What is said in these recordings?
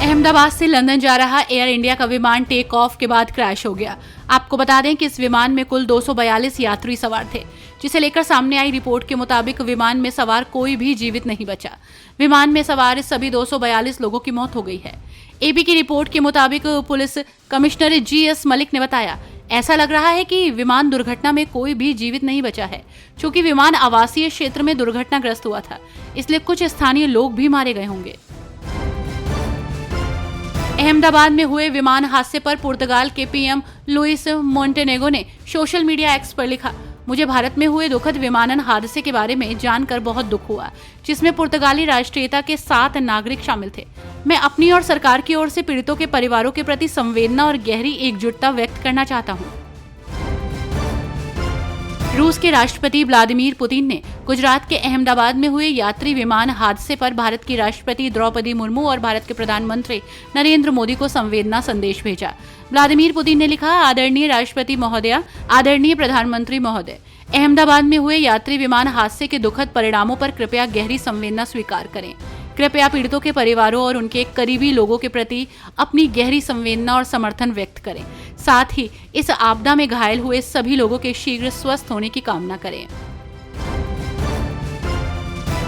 अहमदाबाद से लंदन जा रहा एयर इंडिया का विमान टेक ऑफ के बाद क्रैश हो गया। आपको बता दें कि इस विमान में कुल 242 यात्री सवार थे, जिसे लेकर सामने आई रिपोर्ट के मुताबिक विमान में सवार कोई भी जीवित नहीं बचा। विमान में सवार सभी 242 लोगों की मौत हो गई है। एबी की रिपोर्ट के मुताबिक पुलिस कमिश्नर GS मलिक ने बताया, ऐसा लग रहा है कि विमान दुर्घटना में कोई भी जीवित नहीं बचा है। चूंकि विमान आवासीय क्षेत्र में दुर्घटनाग्रस्त हुआ था, इसलिए कुछ स्थानीय लोग भी मारे गए होंगे। अहमदाबाद में हुए विमान हादसे पर पुर्तगाल के PM लुइस मोंटेनेगो ने सोशल मीडिया एक्स पर लिखा, मुझे भारत में हुए दुखद विमानन हादसे के बारे में जानकर बहुत दुख हुआ, जिसमें पुर्तगाली राष्ट्रीयता के 7 नागरिक शामिल थे। मैं अपनी और सरकार की ओर से पीड़ितों के परिवारों के प्रति संवेदना और गहरी एकजुटता व्यक्त करना चाहता हूँ। रूस के राष्ट्रपति व्लादिमीर पुतिन ने गुजरात के अहमदाबाद में हुए यात्री विमान हादसे पर भारत की राष्ट्रपति द्रौपदी मुर्मू और भारत के प्रधानमंत्री नरेंद्र मोदी को संवेदना संदेश भेजा। व्लादिमीर पुतिन ने लिखा, आदरणीय राष्ट्रपति महोदया, आदरणीय प्रधानमंत्री महोदय, अहमदाबाद में हुए यात्री विमान हादसे के दुखद परिणामों पर कृपया गहरी संवेदना स्वीकार करें। कृपया पीड़ितों के परिवारों और उनके करीबी लोगों के प्रति अपनी गहरी संवेदना और समर्थन व्यक्त करें। साथ ही इस आपदा में घायल हुए सभी लोगों के शीघ्र स्वस्थ होने की कामना करें।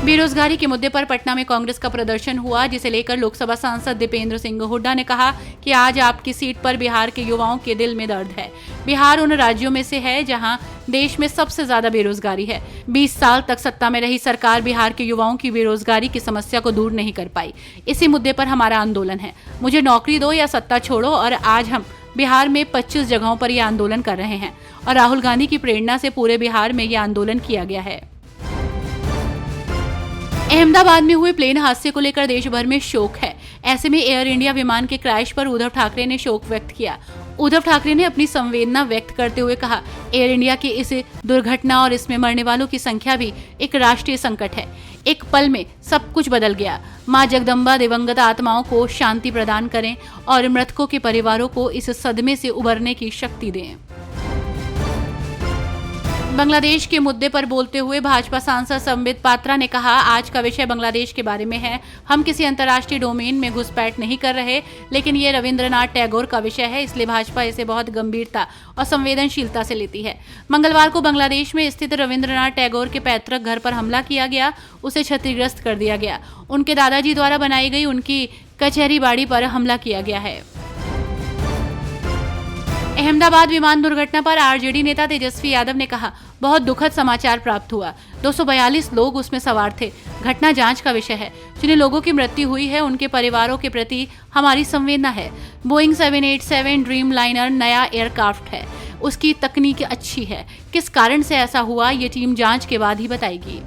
बेरोजगारी के मुद्दे पर पटना में कांग्रेस का प्रदर्शन हुआ, जिसे लेकर लोकसभा सांसद दीपेंद्र सिंह हुड्डा ने कहा कि आज आपकी सीट पर बिहार के युवाओं के दिल में दर्द है। बिहार उन राज्यों में से है जहां देश में सबसे ज्यादा बेरोजगारी है। 20 साल तक सत्ता में रही सरकार बिहार के युवाओं की बेरोजगारी की समस्या को दूर नहीं कर पाई। इसी मुद्दे पर हमारा आंदोलन है। मुझे नौकरी दो या सत्ता छोड़ो, और आज हम बिहार में 25 जगहों पर यह आंदोलन कर रहे हैं और राहुल गांधी की प्रेरणा से पूरे बिहार में यह आंदोलन किया गया है। अहमदाबाद में हुए प्लेन हादसे को लेकर देश भर में शोक है। ऐसे में एयर इंडिया विमान के क्रैश पर उद्धव ठाकरे ने शोक व्यक्त किया। उद्धव ठाकरे ने अपनी संवेदना व्यक्त करते हुए कहा, एयर इंडिया की इस दुर्घटना और इसमें मरने वालों की संख्या भी एक राष्ट्रीय संकट है। एक पल में सब कुछ बदल गया। मां जगदम्बा दिवंगत आत्माओं को शांति प्रदान करें और मृतकों के परिवारों को इस सदमे से उबरने की शक्ति दें। बांग्लादेश के मुद्दे पर बोलते हुए भाजपा सांसद संबित पात्रा ने कहा, आज का विषय बांग्लादेश के बारे में है। हम किसी अंतर्राष्ट्रीय डोमेन में घुसपैठ नहीं कर रहे, लेकिन ये रविंद्रनाथ टैगोर का विषय है, इसलिए भाजपा इसे बहुत गंभीरता और संवेदनशीलता से लेती है। मंगलवार को बांग्लादेश में स्थित रविंद्रनाथ टैगोर के पैतृक घर पर हमला किया गया, उसे क्षतिग्रस्त कर दिया गया। उनके दादाजी द्वारा बनाई गई उनकी कचहरी बाड़ी पर हमला किया गया है। अहमदाबाद विमान दुर्घटना पर RJD नेता तेजस्वी यादव ने कहा, बहुत दुखद समाचार प्राप्त हुआ। 242 लोग उसमें सवार थे। घटना जांच का विषय है। जिन लोगों की मृत्यु हुई है उनके परिवारों के प्रति हमारी संवेदना है। बोइंग 787 ड्रीम लाइनर नया एयरक्राफ्ट है, उसकी तकनीक अच्छी है। किस कारण से ऐसा हुआ, ये टीम जांच के बाद ही बताएगी।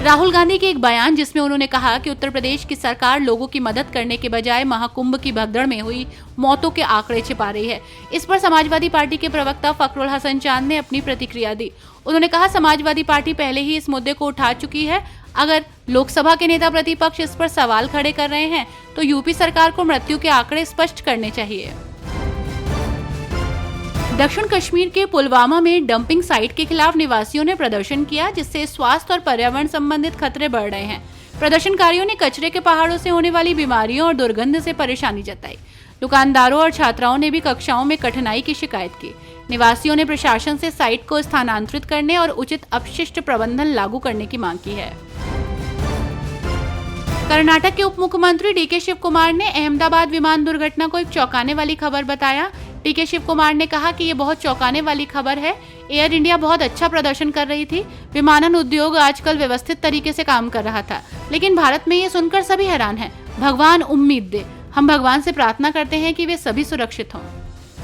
राहुल गांधी के एक बयान, जिसमें उन्होंने कहा कि उत्तर प्रदेश की सरकार लोगों की मदद करने के बजाय महाकुंभ की भगदड़ में हुई मौतों के आंकड़े छिपा रही है। इस पर समाजवादी पार्टी के प्रवक्ता फखरुल हसन चांद ने अपनी प्रतिक्रिया दी। उन्होंने कहा, समाजवादी पार्टी पहले ही इस मुद्दे को उठा चुकी है। अगर लोकसभा के नेता प्रतिपक्ष इस पर सवाल खड़े कर रहे हैं तो यूपी सरकार को मृत्यु के आंकड़े स्पष्ट करने चाहिए। दक्षिण कश्मीर के पुलवामा में डंपिंग साइट के खिलाफ निवासियों ने प्रदर्शन किया, जिससे स्वास्थ्य और पर्यावरण संबंधित खतरे बढ़ रहे हैं। प्रदर्शनकारियों ने कचरे के पहाड़ों से होने वाली बीमारियों और दुर्गंध से परेशानी जताई। दुकानदारों और छात्राओं ने भी कक्षाओं में कठिनाई की शिकायत की। निवासियों ने प्रशासन से साइट को स्थानांतरित करने और उचित अपशिष्ट प्रबंधन लागू करने की मांग की है। कर्नाटक के उप मुख्यमंत्री DK शिव कुमार ने अहमदाबाद विमान दुर्घटना को एक चौंकाने वाली खबर बताया। DK शिव कुमार ने कहा कि ये बहुत चौंकाने वाली खबर है। एयर इंडिया बहुत अच्छा प्रदर्शन कर रही थी। विमानन उद्योग आजकल व्यवस्थित तरीके से काम कर रहा था, लेकिन भारत में ये सुनकर सभी हैरान हैं। भगवान उम्मीद दे। हम भगवान से प्रार्थना करते हैं कि वे सभी सुरक्षित हों।